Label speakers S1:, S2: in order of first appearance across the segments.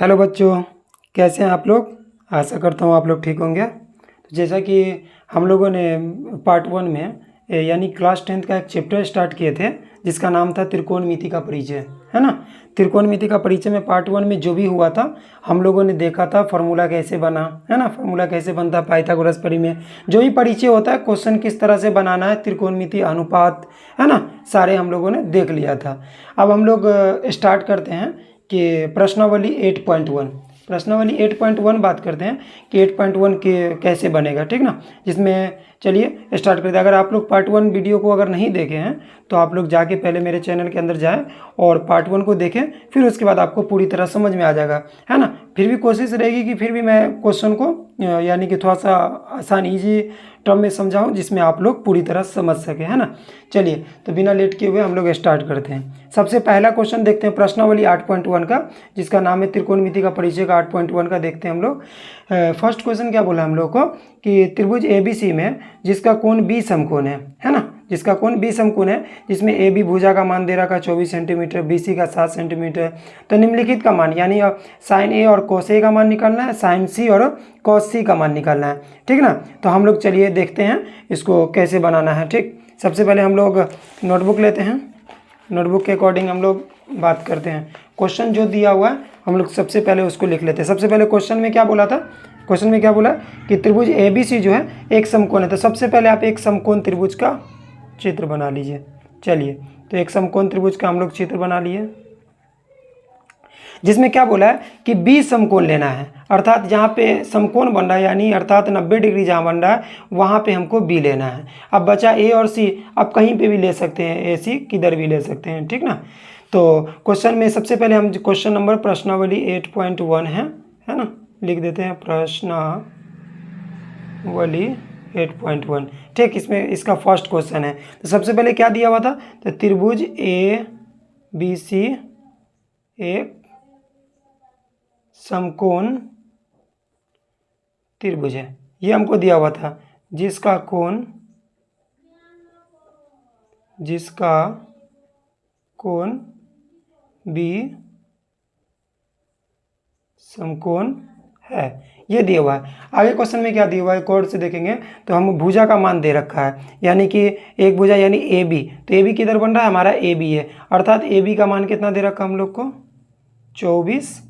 S1: Hello बच्चों, कैसे हैं आप लोग। आशा करता हूँ आप लोग ठीक होंगे। तो जैसा कि हम लोगों ने पार्ट 1 में यानी क्लास 10th का एक चैप्टर स्टार्ट किए थे जिसका नाम था त्रिकोणमिति का परिचय, है ना। त्रिकोणमिति का परिचय में पार्ट 1 में जो भी हुआ था हम लोगों ने देखा था फार्मूला कैसे बना, है ना। फार्मूला कैसे बनता है पाइथागोरस परिमेय, जो भी परिचय होता है, क्वेश्चन किस तरह से बनाना है, त्रिकोणमिति अनुपात, है ना, सारे हम लोगों ने देख लिया था। अब हम लोग स्टार्ट करते हैं कि प्रश्नावली 8.1 प्रश्नावली 8.1 बात करते हैं कि 8.1 के कैसे बनेगा, ठीक ना। जिसमें चलिए स्टार्ट करते हैं। अगर आप लोग पार्ट 1 वीडियो को अगर नहीं देखे हैं तो आप लोग जाके पहले मेरे चैनल के अंदर जाएं और पार्ट 1 को देखें, फिर उसके बाद आपको पूरी तरह समझ में आ जाएगा, है ना। फिर भी कोशिश रहेगी कि फिर भी मैं क्वेश्चन को यानी कि थोड़ा सा आसान ईजी टर्म में समझाऊं जिसमें आप लोग पूरी तरह समझ सके, है ना। चलिए तो बिना लेट किए हुए हम लोग स्टार्ट करते हैं। सबसे पहला क्वेश्चन देखते हैं प्रश्नावली 8.1 का, जिसका नाम है त्रिकोणमिति का परिचय का 8.1 का देखते हैं हम लोग। फर्स्ट क्वेश्चन क्या बोला हम लोग को कि त्रिभुज ABC में जिसका कोण B समकोण है ना, जिसका कोण B समकोण है, जिसमें AB भुजा का मान दे रखा 24 सेंटीमीटर, BC का 7 सेंटीमीटर। तो निम्नलिखित का मान यानी साइन A और cos A का मान निकालना है, साइन C और cos C का मान निकालना है, ठीक ना। तो हम लोग चलिए देखते हैं इसको कैसे बनाना है, ठीक। सबसे पहले हम लोग नोटबुक लेते हैं, नोटबुक के अकॉर्डिंग हम लोग बात करते हैं। क्वेश्चन जो दिया हुआ है हम लोग सबसे पहले उसको लिख लेते हैं। सबसे पहले क्वेश्चन में क्या बोला था, क्वेश्चन में क्या बोला कि त्रिभुज ABC जो है एक समकोण है। तो सबसे पहले आप एक समकोण त्रिभुज का चित्र बना लीजिए। चलिए तो एक समकोण त्रिभुज का हम लोग चित्र बना लिए, जिसमें क्या बोला है कि B समकोण लेना है, अर्थात जहाँ पे समकोण बन रहा है यानी अर्थात 90 डिग्री जहाँ बन रहा है वहाँ पे हमको B लेना है। अब बचा A और C, आप कहीं पे भी ले सकते हैं, AC किधर भी ले सकते हैं, ठीक ना। तो क्वेश्चन में सबसे पहले हम क्वेश्चन नंबर प्रश्नावली 8.1 है ना, लिख देते हैं प्रश्नावली 8.1, ठीक। इसमें इसका फर्स्ट क्वेश्चन है। तो सबसे पहले क्या दिया हुआ था, तो त्रिभुज ABC एक समकोण त्रिभुज है, ये हमको दिया हुआ था, जिसका कोण B समकोण है, ये दिया हुआ है। आगे क्वेश्चन में क्या दिया हुआ है, कोड से देखेंगे तो हम भुजा का मान दे रखा है, यानी कि एक भुजा यानी AB। तो AB किधर बन रहा है, हमारा AB है, अर्थात AB का मान कितना दे रखा है हम लोग को, 24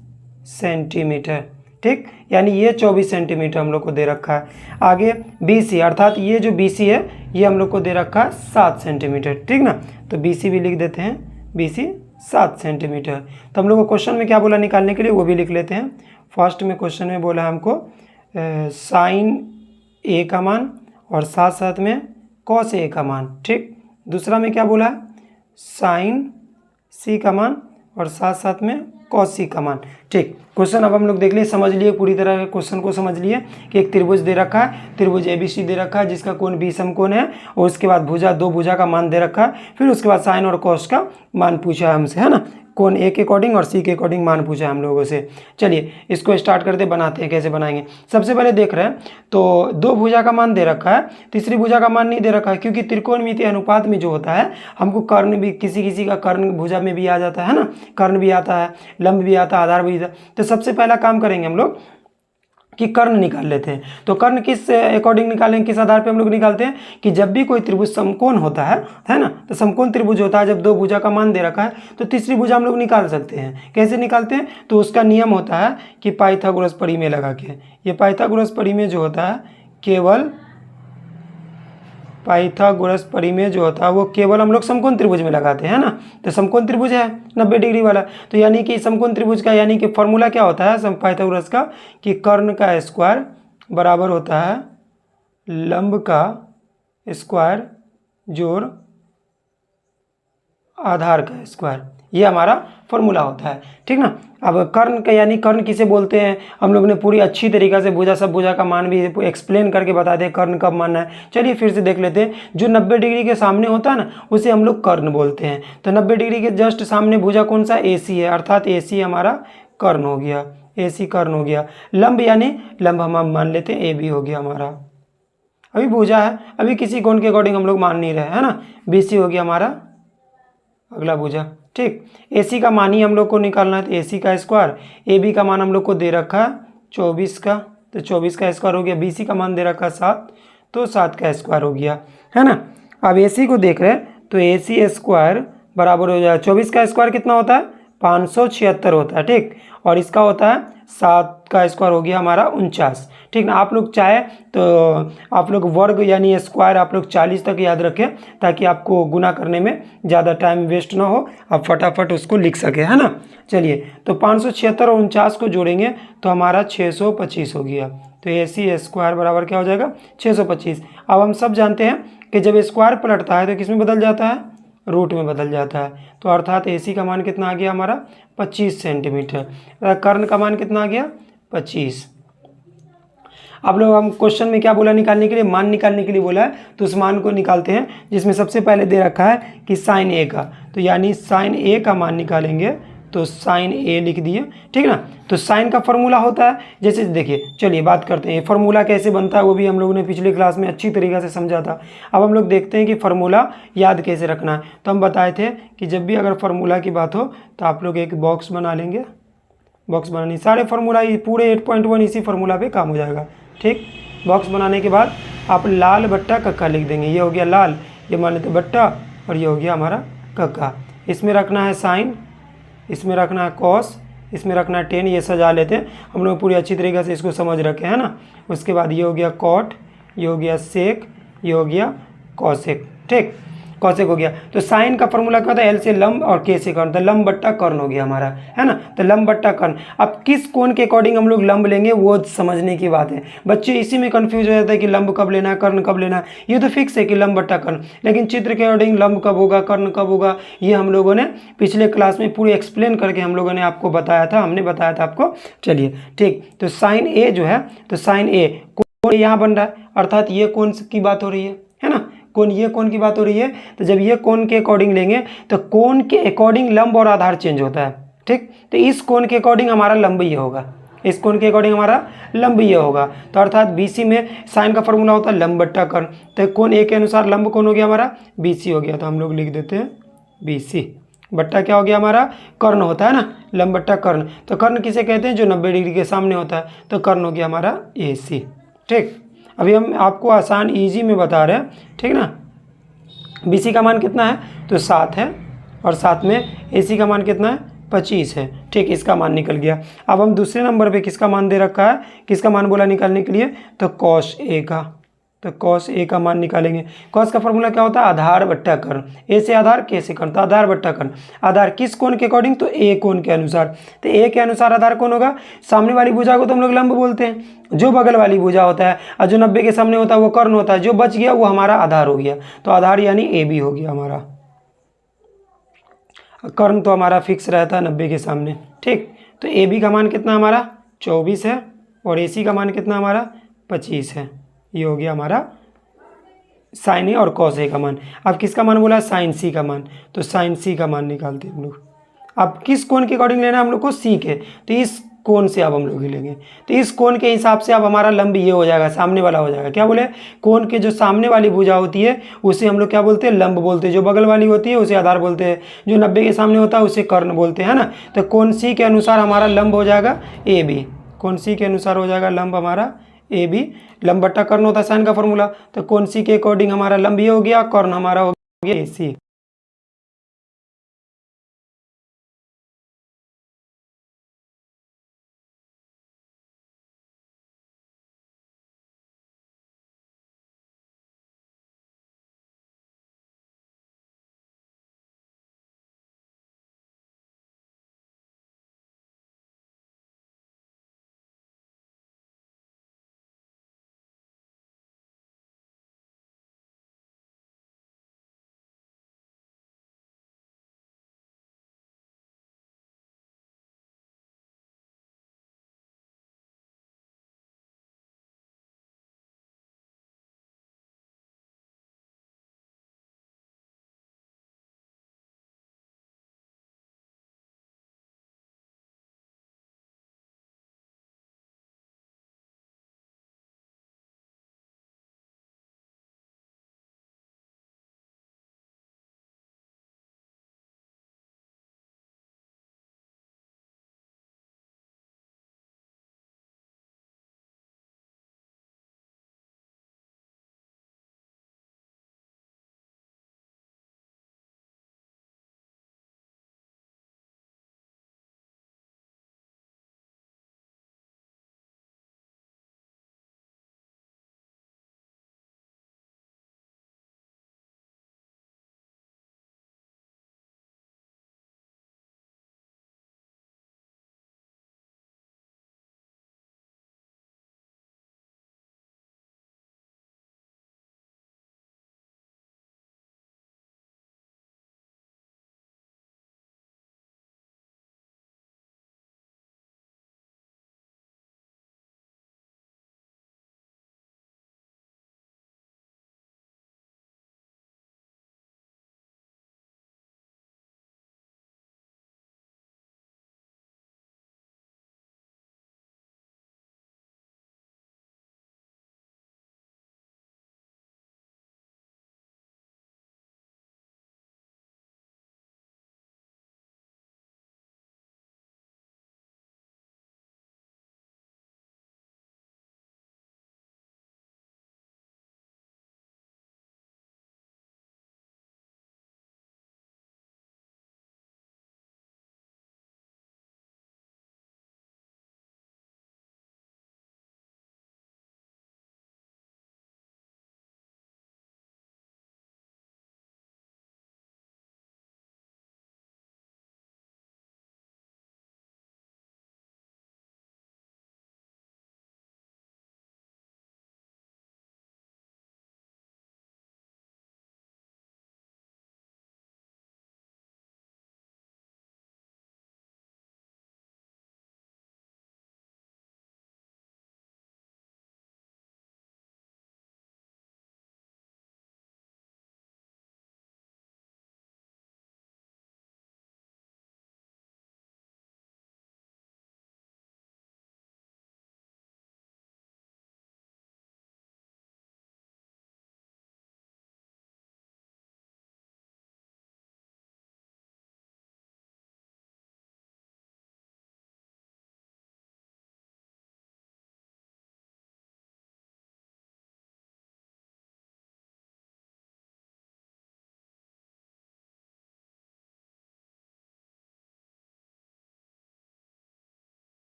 S1: सेंटीमीटर, ठीक। यानी ये 24 सेंटीमीटर हम लोग को दे रखा है। आगे BC, अर्थात ये जो BC है ये हम लोग को दे रखा है 7 सेंटीमीटर, ठीक ना। तो BC भी लिख देते हैं, BC 7 सेंटीमीटर। तो हम लोग को क्वेश्चन में क्या बोला निकालने के लिए वो भी लिख लेते हैं। फर्स्ट में क्वेश्चन में बोला हमको साइन A का मान और साथ साथ में कॉस A का मान, ठीक। दूसरा में क्या बोला, साइन C का मान और साथ साथ में कॉस C का मान, ठीक। क्वेश्चन अब हम लोग देख लिए, समझ लिए, पूरी तरह क्वेश्चन को समझ लिए कि एक त्रिभुज दे रखा है, त्रिभुज ABC दे रखा है जिसका कोण B समकोण है, और उसके बाद भुजा, दो भुजा का मान दे रखा है, फिर उसके बाद साइन और कॉस का मान पूछा है हमसे, है ना। कोण A के अकॉर्डिंग और C के अकॉर्डिंग मान पूछा है हम लोगों से। चलिए इसको स्टार्ट करते, बनाते हैं, कैसे बनाएंगे। सबसे पहले देख रहे हैं तो दो भुजा का मान दे रखा है, तीसरी भुजा का मान नहीं दे रखा है, क्योंकि त्रिकोणमिति अनुपात में जो होता है हमको कर्ण भी, किसी किसी का कर्ण भुजा में भी आ जाता है ना, कर्ण भी आता है, लंब भी आता है, आधार भी आता है। तो सबसे पहला काम करेंगे हम लोग कि कर्ण निकाल लेते हैं। तो कर्ण किस अकॉर्डिंग निकालेंगे, किस आधार पे हम लोग निकालते हैं कि जब भी कोई त्रिभुज समकोण होता है ना, तो समकोण त्रिभुज होता है जब दो भुजा का मान दे रखा है तो तीसरी भुजा हम लोग निकाल सकते हैं। कैसे निकालते हैं, तो उसका नियम होता है कि पाइथागोरस परिमेय लगा के। ये पाइथागोरस परिमेय जो होता है केवल, पाइथागोरस परिमेय जो होता है वो केवल हम लोग समकोण त्रिभुज में लगाते हैं ना। तो समकोण त्रिभुज है 90 डिग्री वाला, तो यानी कि समकोण त्रिभुज का यानी कि फॉर्मूला क्या होता है पाइथागोरस का, कि कर्ण का स्क्वायर बराबर होता है लंब का स्क्वायर जोड़ आधार का स्क्वायर, ये हमारा फॉर्मूला होता है, ठीक ना। अब कर्ण का यानी कर्ण किसे बोलते हैं हम लोग ने पूरी अच्छी तरीक़ा से भुजा, सब भुजा का मान भी एक्सप्लेन करके बता दें कर्ण कब मानना है। चलिए फिर से देख लेते हैं। जो 90 डिग्री के सामने होता है ना उसे हम लोग कर्ण बोलते हैं। तो 90 डिग्री के जस्ट सामने भुजा कौन सा, AC है, अर्थात AC हमारा कर्ण हो गया, AC कर्ण हो गया। लंब यानी लंब हम मान लेते हैं AB हो गया हमारा। अभी भुजा है, अभी किसी कोण के अकॉर्डिंग हम लोग मान नहीं रहे, है ना। BC हो गया हमारा अगला भुजा, ठीक। ए सी का मान ही हम लोग को निकालना है, तो ए सी का स्क्वायर, ए बी का मान हम लोग को दे रखा है 24 का, तो 24 का स्क्वायर हो गया, बी सी का मान दे रखा है 7, तो 7 का स्क्वायर हो गया, है ना। अब ए सी को देख रहे हैं तो ए सी स्क्वायर बराबर हो जाएगा 24 का स्क्वायर कितना होता है 576 होता है, ठीक। और इसका होता है 7 का स्क्वायर हो गया हमारा 49, ठीक ना। आप लोग चाहे तो आप लोग वर्ग यानी स्क्वायर आप लोग 40 तक याद रखें, ताकि आपको गुना करने में ज़्यादा टाइम वेस्ट ना हो, आप फटाफट उसको लिख सके, है ना। चलिए, तो 576 और 49 को जोड़ेंगे तो हमारा 625 हो गया, तो ए सी स्क्वायर बराबर क्या हो जाएगा 625। अब हम सब जानते हैं कि जब स्क्वायर पलटता है तो किस में बदल जाता है, रूट में बदल जाता है, तो अर्थात ए सी का मान कितना आ गया हमारा 25 सेंटीमीटर, कर्ण का मान कितना आ गया 25। अब लोग हम क्वेश्चन में क्या बोला निकालने के लिए, मान निकालने के लिए बोला है, तो उस मान को निकालते हैं जिसमें सबसे पहले दे रखा है कि साइन ए का, तो यानी साइन ए का मान निकालेंगे, तो साइन ए लिख दिए, ठीक ना। तो साइन का फॉर्मूला होता है, जैसे देखिए चलिए बात करते हैं फार्मूला कैसे बनता है, वो भी हम लोगों ने पिछले क्लास में अच्छी तरीके से समझा था। अब हम लोग देखते हैं कि फार्मूला याद कैसे रखना है। तो हम बताए थे कि जब भी अगर फार्मूला की बात हो तो आप लोग एक बॉक्स बना लेंगे, बॉक्स बनानी, सारे फार्मूला पूरे 8.1 इसी फार्मूला पे काम हो जाएगा, ठीक। बॉक्स बनाने के बाद आप लाल बट्टा कक्का लिख देंगे, ये हो गया लाल, ये मान लेते बट्टा, और ये हो गया हमारा कक्का। इसमें रखना है साइन, इसमें रखना है कॉस, इसमें रखना है टेन, ये सजा लेते हैं हम लोग पूरी अच्छी तरीके से इसको समझ रखे हैं ना। उसके बाद ये हो गया कॉट, ये हो गया सेक, ये हो गया कॉसेक, ठीक। कॉसेक हो गया। तो साइन का फॉर्मूला क्या होता है, एल से लंब और के से कर्ण, तो लंब बट्टा कर्ण हो गया हमारा, है ना। तो लंब बट्टा कर्ण, अब किस कोण के अकॉर्डिंग हम लोग लंब लेंगे वो समझने की बात है। बच्चे इसी में कंफ्यूज हो जाता है कि लंब कब लेना है, कर्ण कब लेना है। ये तो फिक्स है कि लंब बट्टा कर्ण, लेकिन चित्र के अकॉर्डिंग लंब कब होगा, कर्ण कब होगा, ये हम लोगों ने पिछले क्लास में पूरी एक्सप्लेन करके हम लोगों ने आपको बताया था, हमने बताया था आपको। चलिए ठीक, तो साइन ए जो है, तो साइन ए कोण यहाँ बन रहा है, अर्थात ये कोण की बात हो रही है ना, कोण, ये कोण की बात हो रही है। तो जब ये कोण के अकॉर्डिंग लेंगे तो कोण के अकॉर्डिंग लंब और आधार चेंज होता है, ठीक। तो इस कोण के अकॉर्डिंग हमारा लंब ये होगा, इस कोण के अकॉर्डिंग हमारा लंब ये होगा। तो अर्थात बीसी में साइन का फॉर्मूला होता है लंब बट्टा कर्ण, तो कोण ए के अनुसार लंब कौन हो गया हमारा बीसी हो गया, तो हम लोग लिख देते हैं बीसी बट्टा क्या हो गया हमारा कर्ण होता है ना, लंब बट्टा कर्ण। तो कर्ण किसे कहते हैं, जो 90 डिग्री के सामने होता है, तो कर्ण हो गया हमारा ए सी, ठीक। अभी हम आपको आसान इजी में बता रहे हैं, ठीक ना। बीसी का मान कितना है, तो 7 है, और साथ में एसी का मान कितना है 25 है, ठीक। इसका मान निकल गया। अब हम दूसरे नंबर पे किसका मान दे रखा है, किसका मान बोला निकालने के लिए, तो कॉस ए का, तो कॉस ए का मान निकालेंगे। कॉस का फॉर्मूला क्या होता है, आधार बट्टा कर्ण, ए से आधार के से कर्ण, तो आधार बट्टा कर्ण। आधार किस कोण के अकॉर्डिंग, तो ए कोण के अनुसार। तो ए के अनुसार आधार कौन होगा, सामने वाली भुजा को तो हम लोग लंब बोलते हैं, जो बगल वाली भुजा होता है, और जो 90 के सामने होता है वो कर्ण होता है, जो बच गया वो हमारा आधार हो गया। तो आधार यानी ए बी हो गया हमारा, कर्ण तो हमारा फिक्स रहता है 90 के सामने, ठीक। तो ए बी का मान कितना हमारा 24 है, और ए सी का मान कितना हमारा 25 है। ये हो गया हमारा साइन ए और कॉस ए का मान। अब किसका मान बोला, साइन सी का मान, तो साइन सी का मान निकालते हैं हम लोग। अब किस कोण के अकॉर्डिंग लेना है हम लोग को, सी के, तो इस कोण से अब हम लोग लेंगे, तो इस कोण के हिसाब से अब हमारा लंब ये हो जाएगा, सामने वाला हो जाएगा। क्या बोले, कोण के जो सामने वाली भुजा होती है उसे हम लोग क्या बोलते हैं, लंब बोलते हैं, जो बगल वाली होती है उसे आधार बोलते हैं, जो 90 के सामने होता है उसे कर्ण बोलते हैं ना। तो कोण सी के अनुसार हमारा लंब हो जाएगा ए बी, कोण सी के अनुसार हो जाएगा लंब हमारा ए बी। लंब बट्टा कर्ण होता है साइन का फॉर्मूला, तो कोण सी के अकॉर्डिंग हमारा लंब ये हो गया, कर्ण हमारा हो गया ए सी।